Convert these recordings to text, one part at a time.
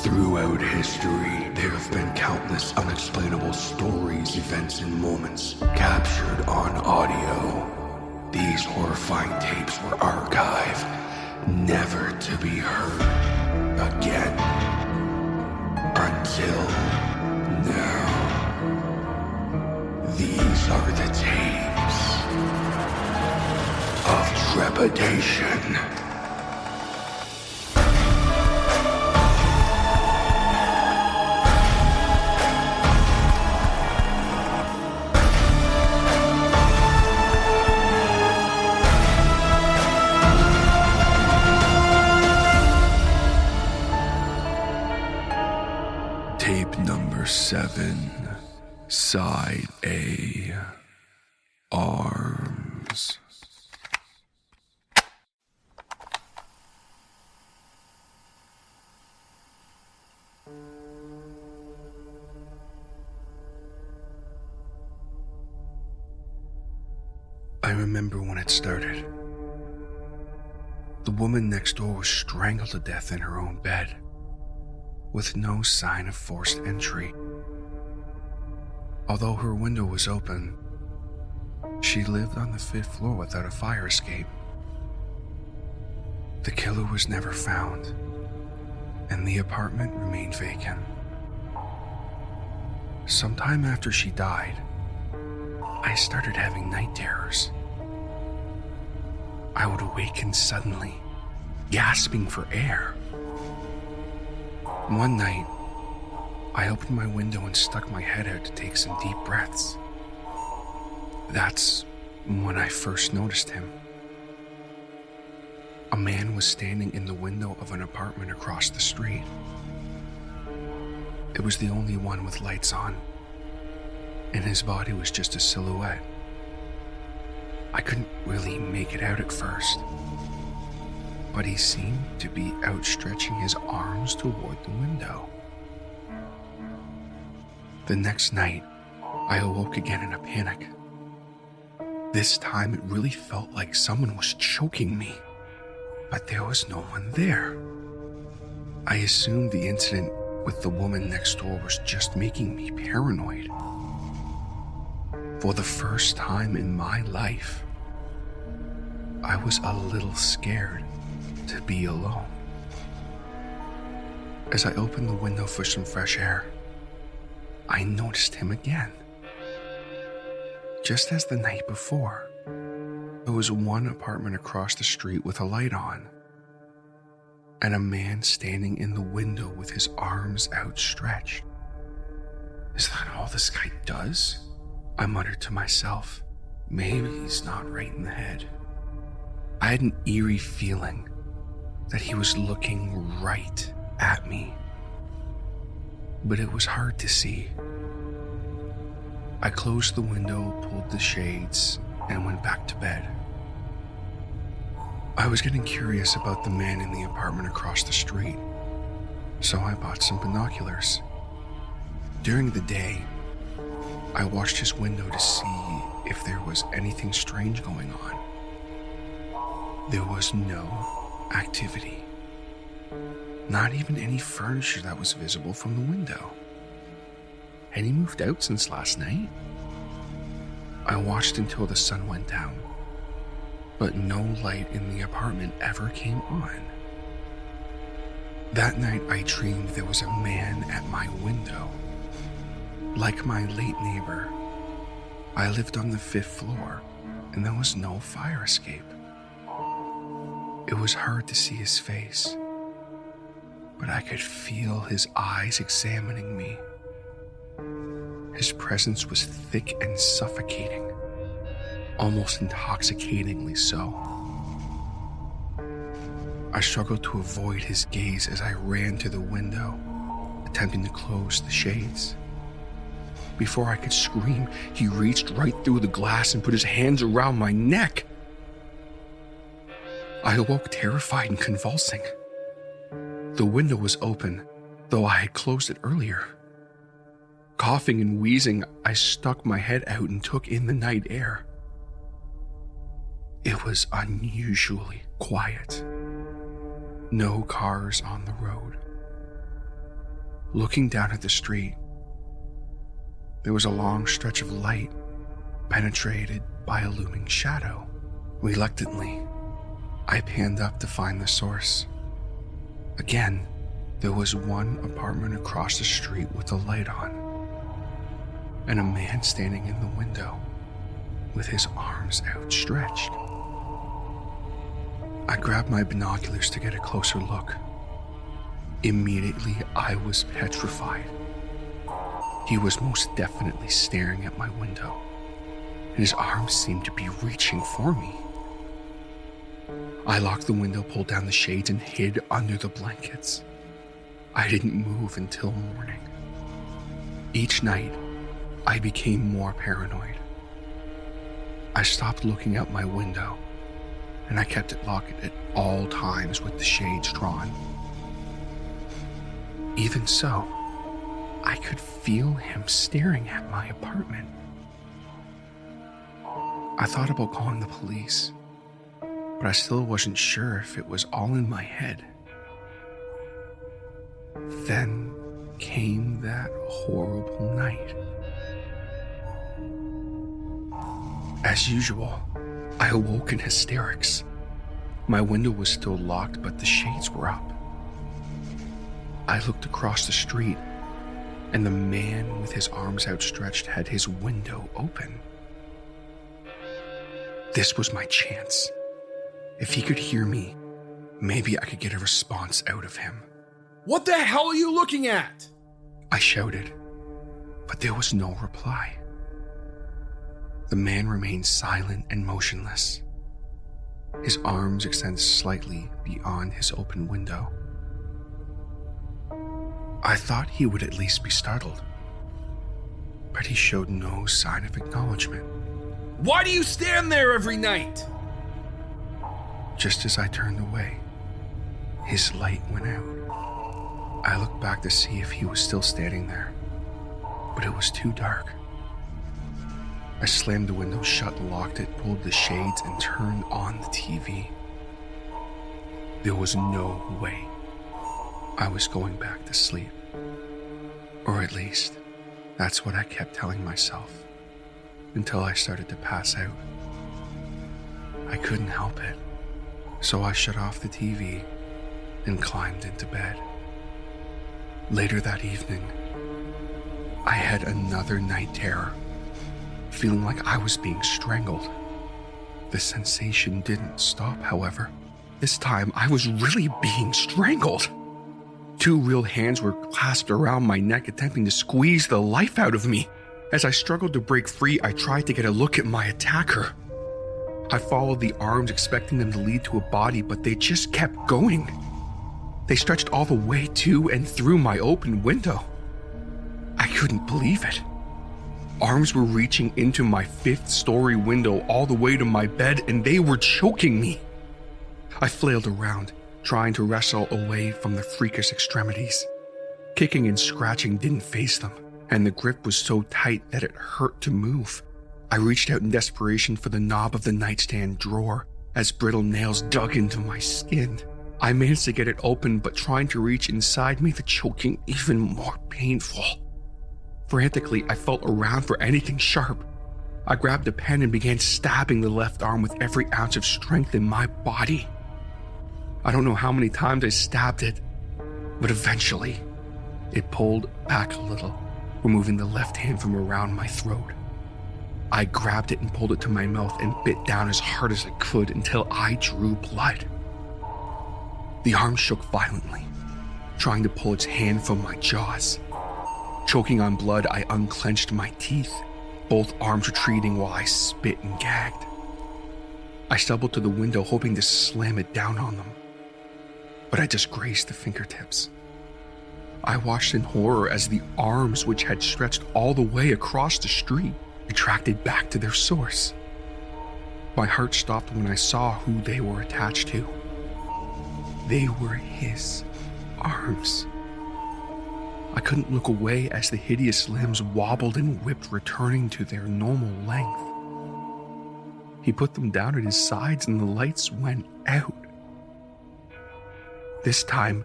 Throughout history, there have been countless unexplainable stories, events, and moments captured on audio. These horrifying tapes were archived, never to be heard again. Until now. These are the tapes of trepidation. Tape number 7, Side A, Arms. I remember when it started. The woman next door was strangled to death in her own bed, with no sign of forced entry. Although her window was open, she lived on the 5th floor without a fire escape. The killer was never found, and the apartment remained vacant. Sometime after she died, I started having night terrors. I would awaken suddenly, gasping for air. One night, I opened my window and stuck my head out to take some deep breaths. That's when I first noticed him. A man was standing in the window of an apartment across the street. It was the only one with lights on, and his body was just a silhouette. I couldn't really make it out at first, but he seemed to be outstretching his arms toward the window. The next night, I awoke again in a panic. This time it really felt like someone was choking me, but there was no one there. I assumed the incident with the woman next door was just making me paranoid. For the first time in my life, I was a little scared to be alone. As I opened the window for some fresh air, I noticed him again. Just as the night before, there was one apartment across the street with a light on, and a man standing in the window with his arms outstretched. Is that all this guy does? I muttered to myself. Maybe he's not right in the head. I had an eerie feeling that he was looking right at me, but it was hard to see. I closed the window, pulled the shades, and went back to bed. I was getting curious about the man in the apartment across the street, so I bought some binoculars. During the day, I watched his window to see if there was anything strange going on. There was no activity. Not even any furniture that was visible from the window. Had he moved out since last night? I watched until the sun went down, but no light in the apartment ever came on. That night I dreamed there was a man at my window. Like my late neighbor, I lived on the 5th floor, and there was no fire escape. It was hard to see his face, but I could feel his eyes examining me. His presence was thick and suffocating, almost intoxicatingly so. I struggled to avoid his gaze as I ran to the window, attempting to close the shades. Before I could scream, he reached right through the glass and put his hands around my neck. I awoke terrified and convulsing. The window was open, though I had closed it earlier. Coughing and wheezing, I stuck my head out and took in the night air. It was unusually quiet. No cars on the road. Looking down at the street, there was a long stretch of light penetrated by a looming shadow. Reluctantly, I panned up to find the source. Again, there was one apartment across the street with a light on, and a man standing in the window with his arms outstretched. I grabbed my binoculars to get a closer look. Immediately, I was petrified. He was most definitely staring at my window, and his arms seemed to be reaching for me. I locked the window, pulled down the shades, and hid under the blankets. I didn't move until morning. Each night, I became more paranoid. I stopped looking out my window, and I kept it locked at all times with the shades drawn. Even so, I could feel him staring at my apartment. I thought about calling the police, but I still wasn't sure if it was all in my head. Then came that horrible night. As usual, I awoke in hysterics. My window was still locked, but the shades were up. I looked across the street, and the man with his arms outstretched had his window open. This was my chance. If he could hear me, maybe I could get a response out of him. "What the hell are you looking at?" I shouted, but there was no reply. The man remained silent and motionless. His arms extended slightly beyond his open window. I thought he would at least be startled, but he showed no sign of acknowledgement. "Why do you stand there every night?" Just as I turned away, his light went out. I looked back to see if he was still standing there, but it was too dark. I slammed the window shut, locked it, pulled the shades, and turned on the TV. There was no way I was going back to sleep. Or at least, that's what I kept telling myself, until I started to pass out. I couldn't help it, so I shut off the TV and climbed into bed. Later that evening, I had another night terror, feeling like I was being strangled. The sensation didn't stop, however. This time, I was really being strangled. Two real hands were clasped around my neck, attempting to squeeze the life out of me. As I struggled to break free, I tried to get a look at my attacker. I followed the arms, expecting them to lead to a body, but they just kept going. They stretched all the way to and through my open window. I couldn't believe it. Arms were reaching into my 5th-story window all the way to my bed, and they were choking me. I flailed around, trying to wrestle away from the freakish extremities. Kicking and scratching didn't faze them, and the grip was so tight that it hurt to move. I reached out in desperation for the knob of the nightstand drawer as brittle nails dug into my skin. I managed to get it open, but trying to reach inside made the choking even more painful. Frantically, I felt around for anything sharp. I grabbed a pen and began stabbing the left arm with every ounce of strength in my body. I don't know how many times I stabbed it, but eventually, it pulled back a little, removing the left hand from around my throat. I grabbed it and pulled it to my mouth and bit down as hard as I could until I drew blood. The arm shook violently, trying to pull its hand from my jaws. Choking on blood, I unclenched my teeth, both arms retreating while I spit and gagged. I stumbled to the window, hoping to slam it down on them, but I just grazed the fingertips. I watched in horror as the arms, which had stretched all the way across the street, retracted back to their source. My heart stopped when I saw who they were attached to. They were his arms. I couldn't look away as the hideous limbs wobbled and whipped, returning to their normal length. He put them down at his sides and the lights went out. This time,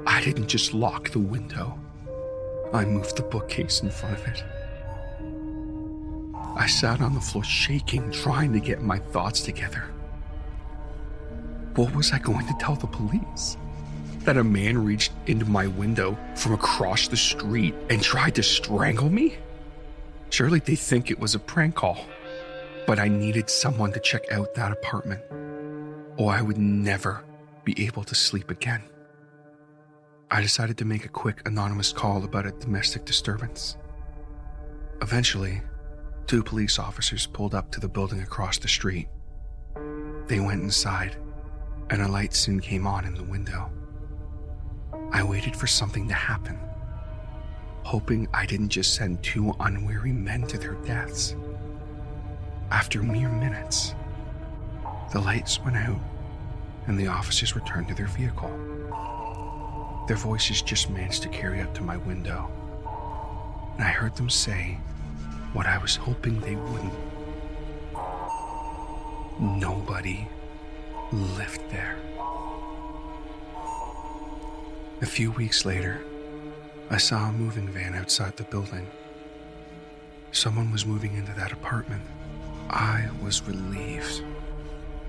I didn't just lock the window. I moved the bookcase in front of it. I sat on the floor shaking, trying to get my thoughts together. What was I going to tell the police? That a man reached into my window from across the street and tried to strangle me? Surely they think it was a prank call. But I needed someone to check out that apartment, or I would never be able to sleep again. I decided to make a quick anonymous call about a domestic disturbance. Eventually, 2 police officers pulled up to the building across the street. They went inside, and a light soon came on in the window. I waited for something to happen, hoping I didn't just send 2 unwary men to their deaths. After mere minutes, the lights went out and the officers returned to their vehicle. Their voices just managed to carry up to my window, and I heard them say what I was hoping they wouldn't. Nobody lived there. A few weeks later, I saw a moving van outside the building. Someone was moving into that apartment. I was relieved,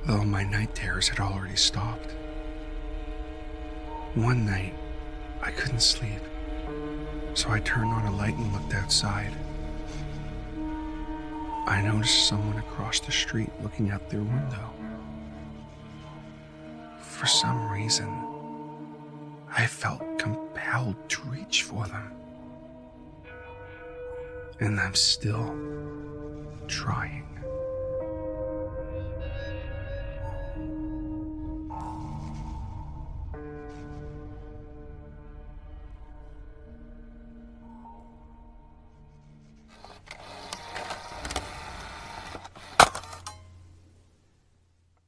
though my night terrors had already stopped. One night, I couldn't sleep, so I turned on a light and looked outside. I noticed someone across the street looking out their window. For some reason, I felt compelled to reach for them. And I'm still trying.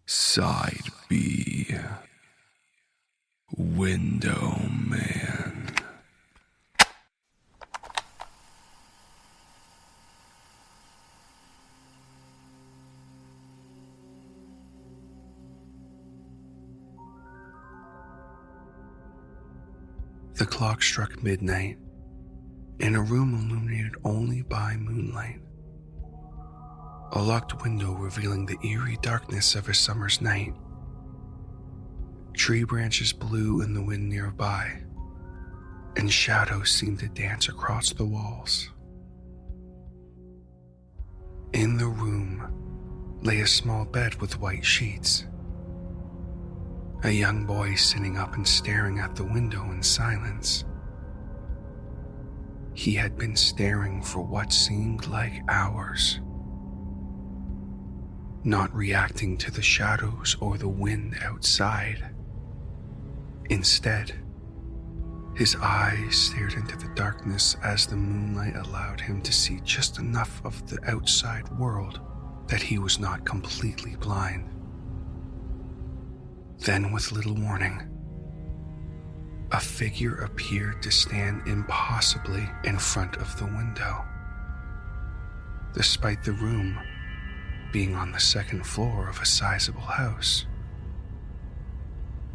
Side B. Window Man. The clock struck midnight in a room illuminated only by moonlight. A locked window revealing the eerie darkness of a summer's night. Tree branches blew in the wind nearby, and shadows seemed to dance across the walls. In the room lay a small bed with white sheets. A young boy sitting up and staring at the window in silence. He had been staring for what seemed like hours, not reacting to the shadows or the wind outside. Instead, his eyes stared into the darkness as the moonlight allowed him to see just enough of the outside world that he was not completely blind. Then, with little warning, a figure appeared to stand impossibly in front of the window. Despite the room being on the second floor of a sizable house,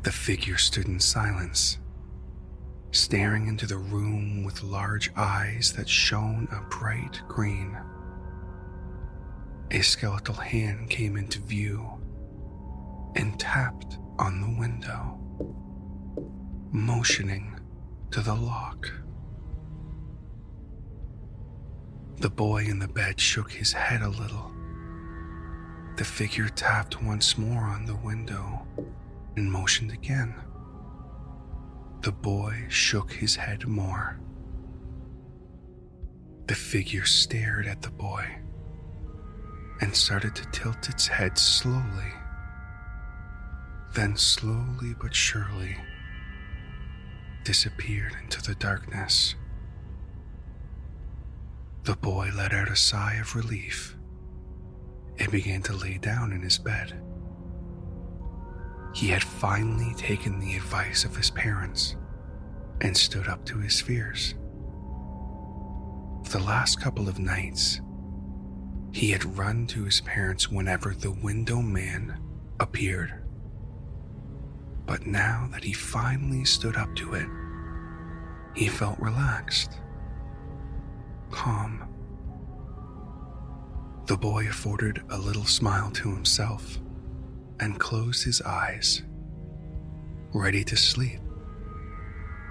the figure stood in silence, staring into the room with large eyes that shone a bright green. A skeletal hand came into view and tapped on the window, motioning to the lock. The boy in the bed shook his head a little. The figure tapped once more on the window and motioned again. The boy shook his head more. The figure stared at the boy and started to tilt its head slowly. Then slowly but surely disappeared into the darkness. The boy let out a sigh of relief and began to lay down in his bed. He had finally taken the advice of his parents and stood up to his fears. For the last couple of nights, he had run to his parents whenever the window man appeared. But now that he finally stood up to it, he felt relaxed calm. The boy afforded a little smile to himself and closed his eyes, ready to sleep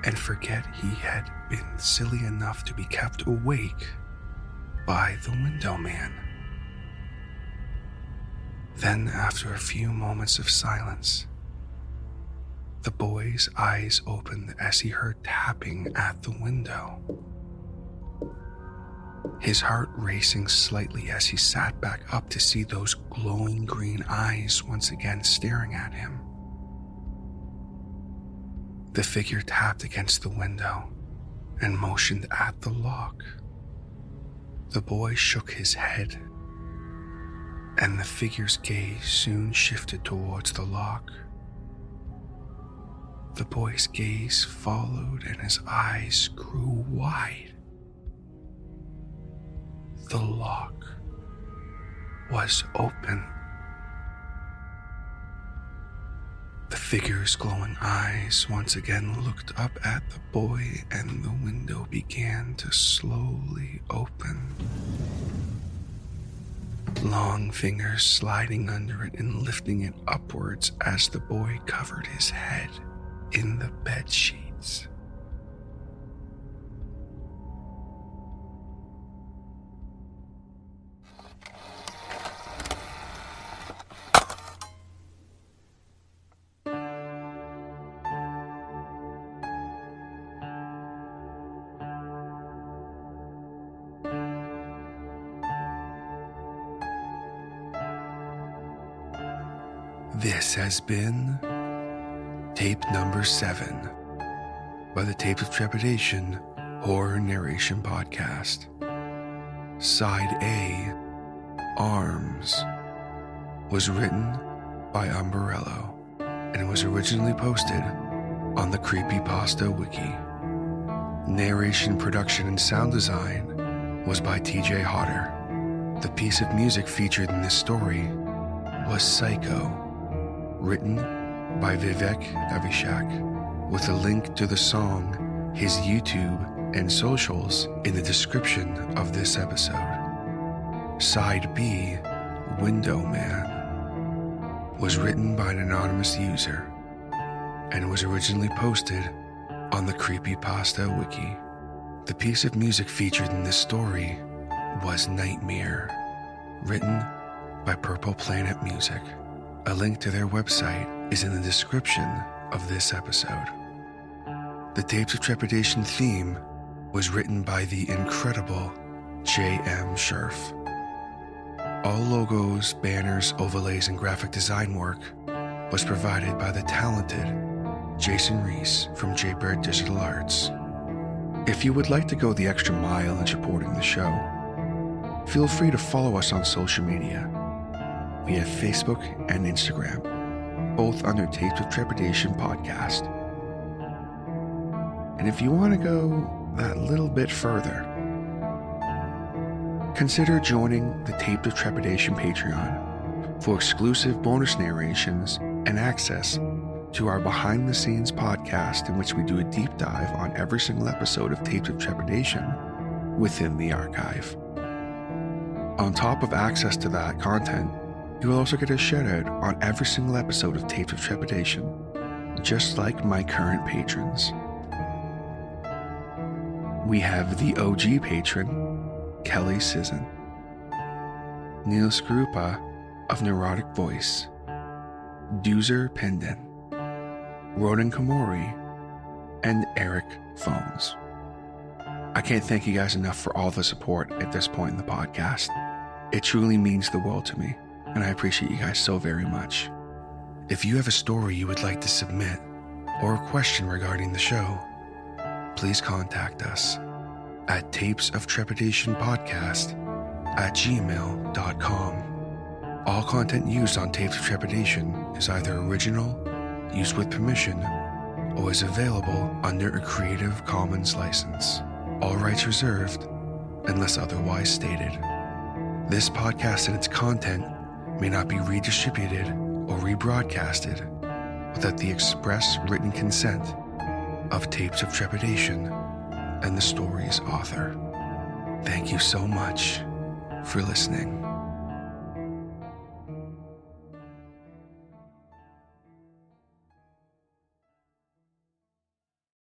and forget he had been silly enough to be kept awake by the window man. Then, after a few moments of silence, the boy's eyes opened as he heard tapping at the window. His heart racing slightly as he sat back up to see those glowing green eyes once again staring at him. The figure tapped against the window and motioned at the lock. The boy shook his head, and the figure's gaze soon shifted towards the lock. The boy's gaze followed and his eyes grew wide. The lock was open. The figure's glowing eyes once again looked up at the boy, and the window began to slowly open. Long fingers sliding under it and lifting it upwards as the boy covered his head in the bed sheets. This has been tape number 7 by the Tapes of Trepidation Horror Narration Podcast. Side A, Arms, was written by Umbrello and was originally posted on the Creepypasta Wiki. Narration, production, and sound design was by TJ Hodder. The piece of music featured in this story was Psycho, written by Vivek Avishak, with a link to the song, his YouTube, and socials in the description of this episode. Side B, Window Man, was written by an anonymous user and was originally posted on the Creepypasta Wiki. The piece of music featured in this story was Nightmare, written by Purple Planet Music. A link to their website is in the description of this episode. The Tapes of Trepidation theme was written by the incredible J.M. Scherf. All logos, banners, overlays, and graphic design work was provided by the talented Jason Reese from Jaybird Digital Arts. If you would like to go the extra mile in supporting the show, feel free to follow us on social media. We have Facebook and Instagram, both under Tapes of Trepidation Podcast. And if you want to go that little bit further, consider joining the Tapes of Trepidation Patreon for exclusive bonus narrations and access to our behind-the-scenes podcast, in which we do a deep dive on every single episode of Tapes of Trepidation within the archive. On top of access to that content, you will also get a shout-out on every single episode of Tapes of Trepidation, just like my current patrons. We have the OG patron, Kelly Sisson, Neil Skrupa of Neurotic Voice, Doozer Pendon, Ronan Komori, and Eric Phones. I can't thank you guys enough for all the support at this point in the podcast. It truly means the world to me, and I appreciate you guys so very much. If you have a story you would like to submit or a question regarding the show, please contact us at tapesoftrepidationpodcast@gmail.com. All content used on Tapes of Trepidation is either original, used with permission, or is available under a Creative Commons license. All rights reserved unless otherwise stated. This podcast and its content may not be redistributed or rebroadcasted without the express written consent of Tapes of Trepidation and the story's author. Thank you so much for listening.